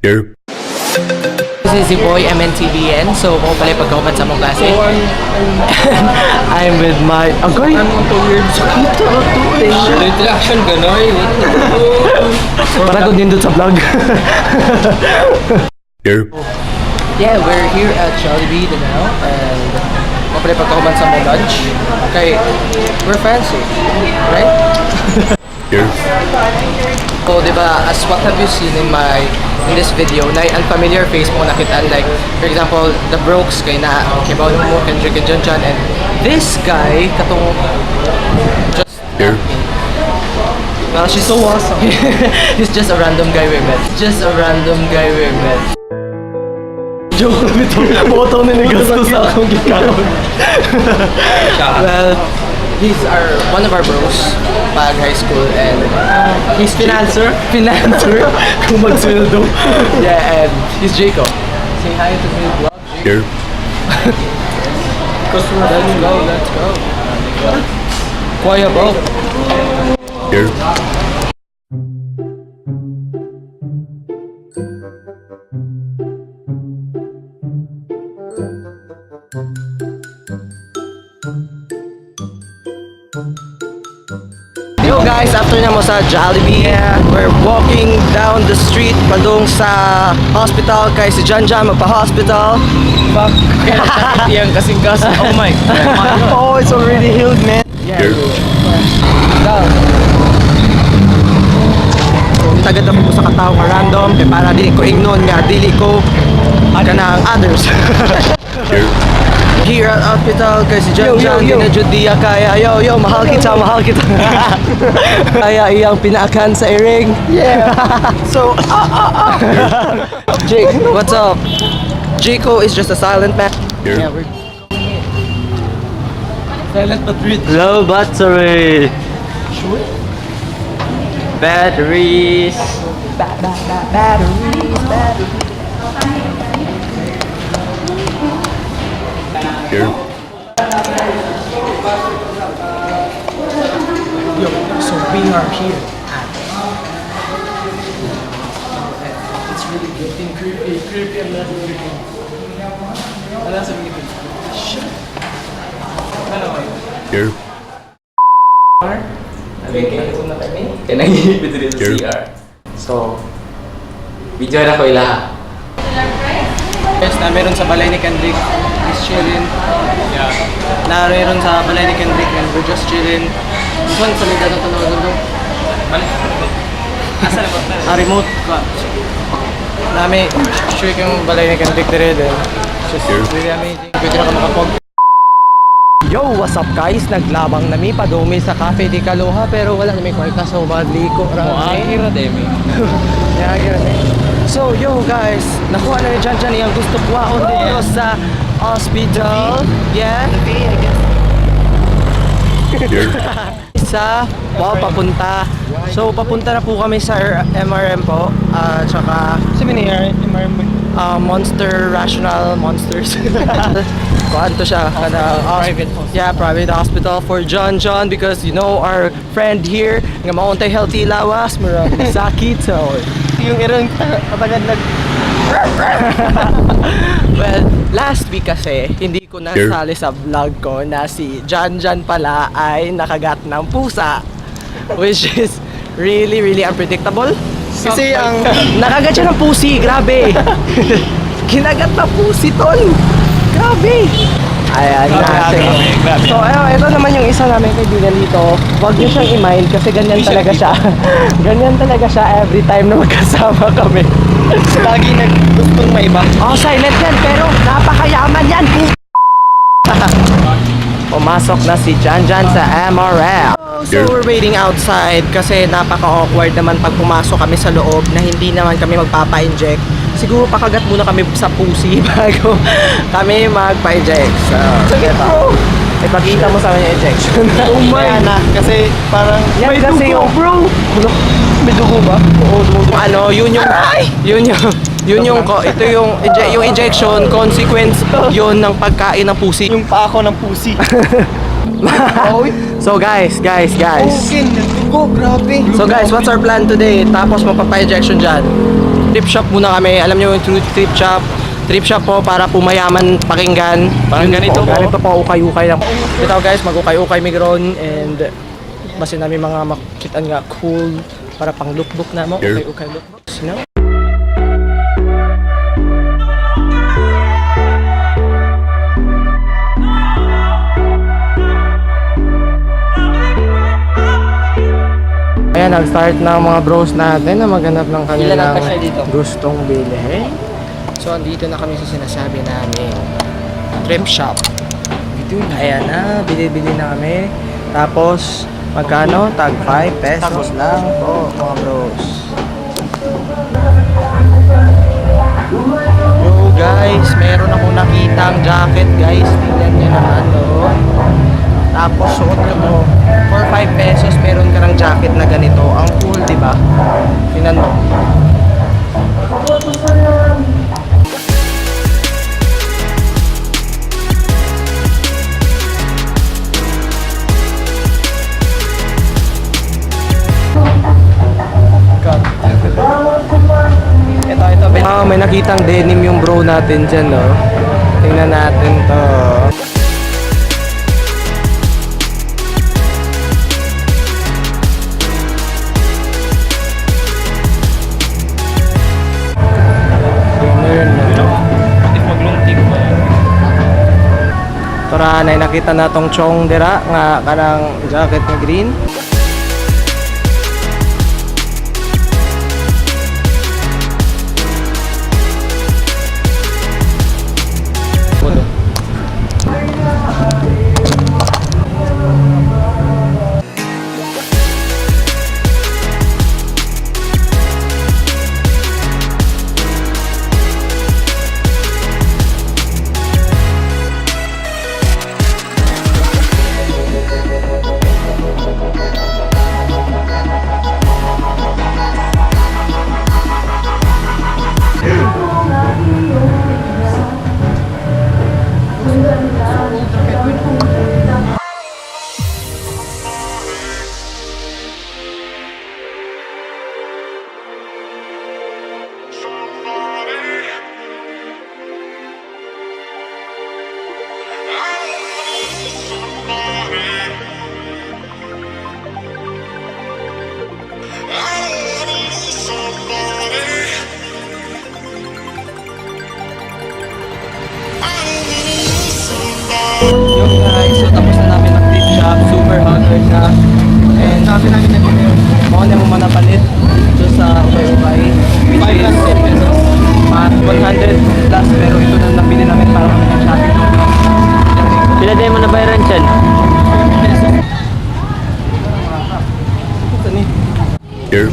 Here. This is Zboy, MNTBN. So, ako pala yung pagkauman sa mong klase. I'm with my... Agoy! I'm on to weird. Sakit ako to eh. Interaction gano'y. Para kung din doon sa vlog. Here. Yeah, we're here at Jollibee now. And ako pala yung pagkauman sa mong lunch. Okay, we're fancy. Right? Here. So, diba, as what have you seen in this video, na unfamiliar face mo nakitaan, like, for example, the Brokes, kay na, Kbye mo, Kendrick and John, and this guy, katong, just, Here. well, she's so awesome. He's just a random guy we met. Just a random guy we met. Joke lang ito. Boto na nagasto sa akong gikaroon. Well, he's one of our bros pag high school, and he's financer. Kung magsweldo. Yeah, and he's Jacob. Say hi to my vlog. Here. Let's go. Kuya bro. Here. Yo guys, after na mo sa Jollibee, we're walking down the street padung sa hospital kay si John magpa-hospital. Fuck. Yang kasing-kas. Oh my God. Oh, it's already healed, man. Here. Tagad na po sa katao nga random kay para dili ko ignon nga dili ko kanang others. Here. Here at hospital kay si John ginadjud diya kaya yo mahal kita kaya iyang pinaakan sa iring. Yeah. So Jake, what's up? Jaco is just a silent man. Here. Yeah, we're silent but real. Low battery. Sure. Batteries. Batteries. Here. Yo, so we are here at it's really getting creepy and less creepy. Shit. Here. Kaya nangihipid rin sa Here. CR. So, video na ko ilaha. Yes, na meron sa balay ni Kendrick. He's chilling. Yeah. Naroon sa balay ni Kendrick and we're just chilling. This one, sa liga na ito na Asa na ba? remote. Nami, sure yung balay ni Kendrick dire din. Just Here. really amazing. Pwede na ka makapag. Yo, what's up guys? Naglabang nami padumi sa Cafe di Kaloha pero wala na may kwarta so magliko ra. Hira demi. Yeah, so yo guys, nakuha na ni Jan yung gusto kuwaon dito sa hospital. Yeah. Here. Sa papunta. So papunta na po kami sa MRM po. Tsaka MRM Monster Rational Monsters. Kuhaan to siya. Private hospital. Yeah, private hospital for John because you know our friend here nga mauntay healthy lawas marami sakit so yung irang patagad nag well, last week kasi hindi ko nasali sa vlog ko na si John pala ay nakagat ng pusa, which is really unpredictable kasi ang nakagat siya ng pusi, grabe. Kinagat na pusi tol, grabe. Ayan natin. So ito naman yung isa namin kaibigan dito. Huwag niyo siyang i-mind kasi ganyan talaga siya. Ganyan talaga siya every time na magkasama kami. Lagi nagustong may iba. Oh, silent yan pero napakayaman yan. Pumasok na si Jan sa MRL. So we're waiting outside kasi napaka-awkward naman pag pumasok kami sa loob na hindi naman kami magpapa-inject. Siguro pakagat muna kami sa pusi bago kami magpa-inject. So, ito. Ipakita mo sa amin yung injection. Oh my! Kasi parang Yan kasi yung bro. may dugo ba? Oo, ano, yun yung injection consequence yun ng pagkain ng pusi. Yung pa ako ng pusi. So guys. Okay, nagdugo, grabe. So guys, what's our plan today? Tapos magpapa-injection dyan. Trip shop muna kami. Alam niyo yung trip shop. Trip shop po para pumayaman pakinggan. Parang ganito po. Ganito po, ukay-ukay lang. Ito guys, mag-ukay-ukay migron and basta namin mga makitaan nga cool para pang lookbook na mo. Ukay-ukay lookbooks, you know? Ayan, nag-start na ang mga bros natin na maghanap ng kanilang gustong bilhin. So, andito na kami sa sinasabi namin trip shop. Ayan na, bili-bili na kami. Tapos, magkano? Tag 5 pesos lang po, mga bros. Yo guys, meron akong nakitang jacket guys. Tingnan nyo naman, oh. Tapos, suot nyo mo. For 5 pesos, meron ka ng jacket na ganito. Ang cool, di ba? Tingnan mo. Ito. May nakitang denim yung bro natin dyan, no? Tingnan natin to. Para na nakita na tong chong dira nga kanang jacket na green. Yung guys, so tapos na namin mag-trip shop, super hungry siya. And sabi namin na dito yung mga na mong manapalit dito sa Kbye, which is 10 pesos. 100 plus, pero ito na nabili namin para kami ng shopping. Sila din mo na bayaran dyan? Ito ni. Here.